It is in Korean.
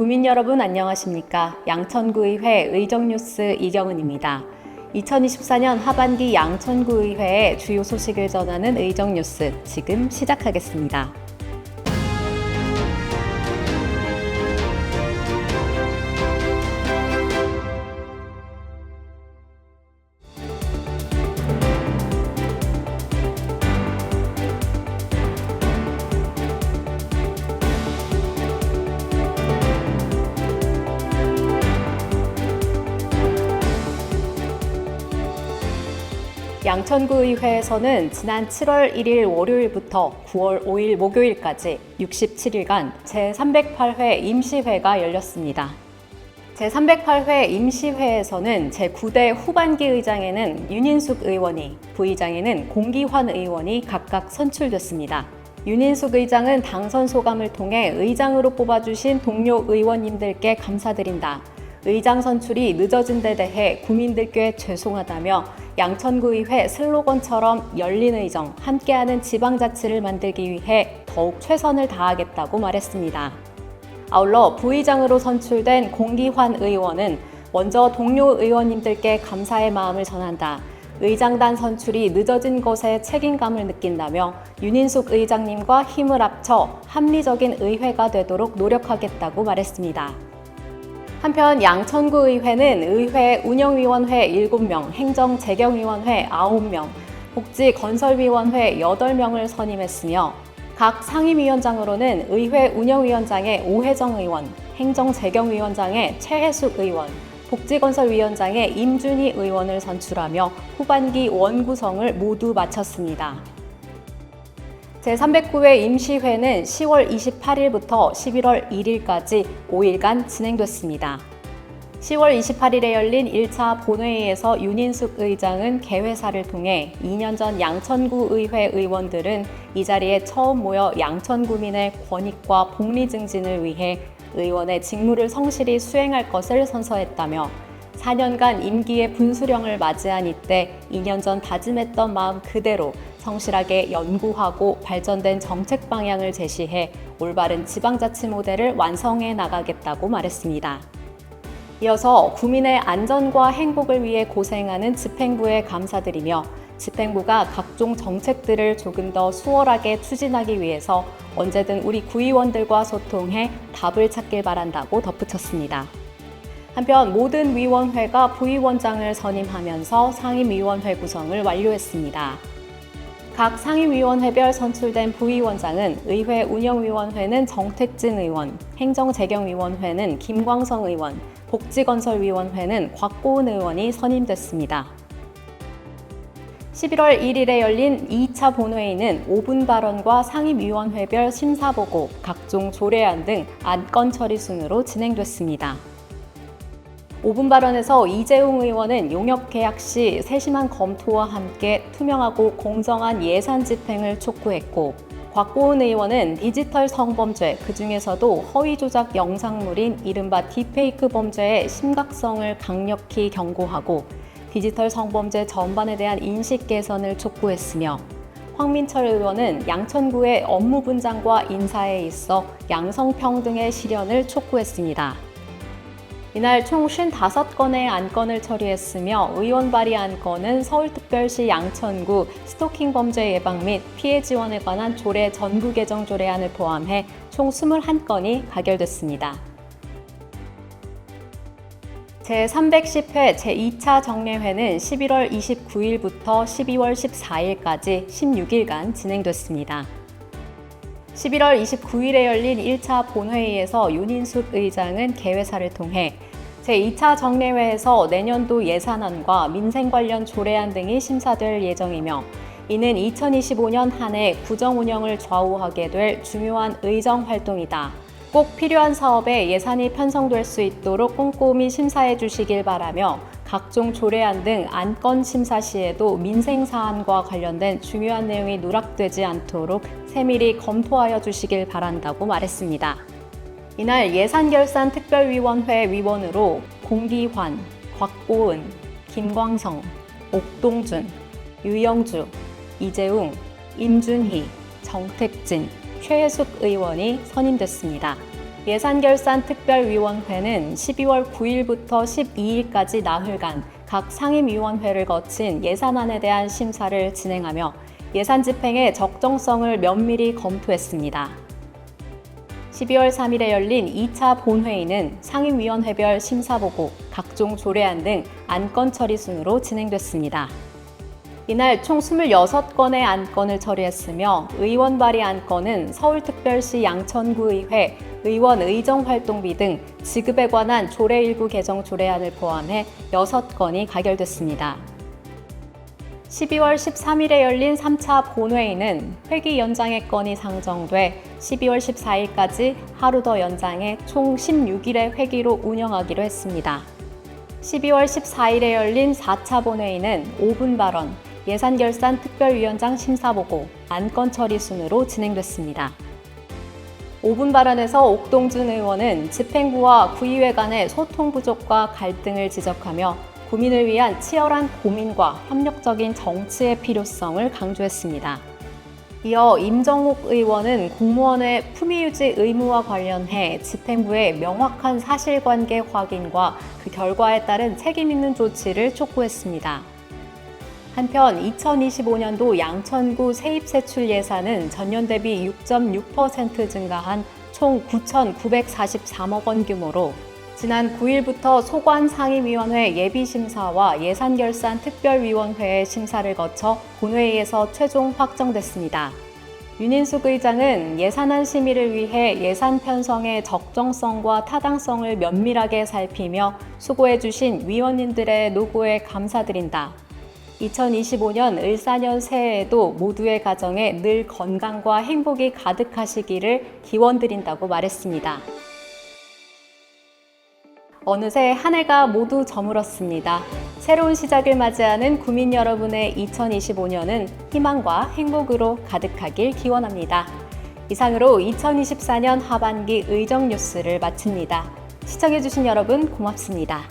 구민 여러분 안녕하십니까? 양천구의회 의정뉴스 이경은입니다. 2024년 하반기 양천구의회의 주요 소식을 전하는 의정뉴스 지금 시작하겠습니다. 양천구의회에서는 지난 7월 1일 월요일부터 9월 5일 목요일까지 67일간 제308회 임시회가 열렸습니다. 제308회 임시회에서는 제9대 후반기 의장에는 윤인숙 의원이, 부의장에는 공기환 의원이 각각 선출됐습니다. 윤인숙 의장은 당선 소감을 통해 의장으로 뽑아주신 동료 의원님들께 감사드린다. 의장 선출이 늦어진 데 대해 구민들께 죄송하다며 양천구의회 슬로건처럼 열린 의정, 함께하는 지방자치를 만들기 위해 더욱 최선을 다하겠다고 말했습니다. 아울러 부의장으로 선출된 공기환 의원은 먼저 동료 의원님들께 감사의 마음을 전한다. 의장단 선출이 늦어진 것에 책임감을 느낀다며 윤인숙 의장님과 힘을 합쳐 합리적인 의회가 되도록 노력하겠다고 말했습니다. 한편 양천구의회는 의회 운영위원회 7명, 행정재경위원회 9명, 복지건설위원회 8명을 선임했으며 각 상임위원장으로는 의회 운영위원장의 오혜정 의원, 행정재경위원장의 최혜숙 의원, 복지건설위원장의 임준희 의원을 선출하며 후반기 원구성을 모두 마쳤습니다. 제309회 임시회는 10월 28일부터 11월 1일까지 5일간 진행됐습니다. 10월 28일에 열린 1차 본회의에서 윤인숙 의장은 개회사를 통해 2년 전 양천구 의회 의원들은 이 자리에 처음 모여 양천구민의 권익과 복리 증진을 위해 의원의 직무를 성실히 수행할 것을 선서했다며 4년간 임기의 분수령을 맞이한 이때 2년 전 다짐했던 마음 그대로 성실하게 연구하고 발전된 정책 방향을 제시해 올바른 지방자치 모델을 완성해 나가겠다고 말했습니다. 이어서 구민의 안전과 행복을 위해 고생하는 집행부에 감사드리며 집행부가 각종 정책들을 조금 더 수월하게 추진하기 위해서 언제든 우리 구의원들과 소통해 답을 찾길 바란다고 덧붙였습니다. 한편 모든 위원회가 부위원장을 선임하면서 상임위원회 구성을 완료했습니다. 각 상임위원회별 선출된 부위원장은 의회 운영위원회는 정택진 의원, 행정재경위원회는 김광성 의원, 복지건설위원회는 곽고은 의원이 선임됐습니다. 11월 1일에 열린 2차 본회의는 5분 발언과 상임위원회별 심사보고, 각종 조례안 등 안건 처리 순으로 진행됐습니다. 5분 발언에서 이재웅 의원은 용역계약 시 세심한 검토와 함께 투명하고 공정한 예산 집행을 촉구했고, 곽고은 의원은 디지털 성범죄, 그중에서도 허위 조작 영상물인 이른바 딥페이크 범죄의 심각성을 강력히 경고하고 디지털 성범죄 전반에 대한 인식 개선을 촉구했으며, 황민철 의원은 양천구의 업무 분장과 인사에 있어 양성평등의 실현을 촉구했습니다. 이날 총 55건의 안건을 처리했으며 의원 발의 안건은 서울특별시 양천구 스토킹 범죄 예방 및 피해 지원에 관한 조례 전부 개정 조례안을 포함해 총 21건이 가결됐습니다. 제310회 제2차 정례회는 11월 29일부터 12월 14일까지 16일간 진행됐습니다. 11월 29일에 열린 1차 본회의에서 윤인숙 의장은 개회사를 통해 제2차 정례회에서 내년도 예산안과 민생 관련 조례안 등이 심사될 예정이며, 이는 2025년 한 해 구정 운영을 좌우하게 될 중요한 의정 활동이다. 꼭 필요한 사업에 예산이 편성될 수 있도록 꼼꼼히 심사해 주시길 바라며, 각종 조례안 등 안건 심사 시에도 민생 사안과 관련된 중요한 내용이 누락되지 않도록 세밀히 검토하여 주시길 바란다고 말했습니다. 이날 예산결산특별위원회 위원으로 공기환, 곽고은, 김광성, 옥동준, 유영주, 이재웅, 임준희, 정택진, 최혜숙 의원이 선임됐습니다. 예산결산특별위원회는 12월 9일부터 12일까지 나흘간 각 상임위원회를 거친 예산안에 대한 심사를 진행하며 예산 집행의 적정성을 면밀히 검토했습니다. 12월 3일에 열린 2차 본회의는 상임위원회별 심사보고, 각종 조례안 등 안건 처리 순으로 진행됐습니다. 이날 총 26건의 안건을 처리했으며 의원 발의 안건은 서울특별시 양천구의회 의원 의정활동비 등 지급에 관한 조례 일부 개정 조례안을 포함해 6건이 가결됐습니다. 12월 13일에 열린 3차 본회의는 회기 연장의 건이 상정돼 12월 14일까지 하루 더 연장해 총 16일의 회기로 운영하기로 했습니다. 12월 14일에 열린 4차 본회의는 5분 발언, 예산결산 특별위원장 심사보고, 안건 처리 순으로 진행됐습니다. 5분 발언에서 옥동준 의원은 집행부와 구의회 간의 소통 부족과 갈등을 지적하며 국민을 위한 치열한 고민과 협력적인 정치의 필요성을 강조했습니다. 이어 임정욱 의원은 공무원의 품위유지 의무와 관련해 집행부의 명확한 사실관계 확인과 그 결과에 따른 책임 있는 조치를 촉구했습니다. 한편 2025년도 양천구 세입세출 예산은 전년 대비 6.6% 증가한 총 9,943억 원 규모로 지난 9일부터 소관상임위원회 예비심사와 예산결산특별위원회의 심사를 거쳐 본회의에서 최종 확정됐습니다. 윤인숙 의장은 예산안 심의를 위해 예산 편성의 적정성과 타당성을 면밀하게 살피며 수고해주신 위원님들의 노고에 감사드린다. 2025년 을사년 새해에도 모두의 가정에 늘 건강과 행복이 가득하시기를 기원드린다고 말했습니다. 어느새 한 해가 모두 저물었습니다. 새로운 시작을 맞이하는 구민 여러분의 2025년은 희망과 행복으로 가득하길 기원합니다. 이상으로 2024년 하반기 의정 뉴스를 마칩니다. 시청해주신 여러분 고맙습니다.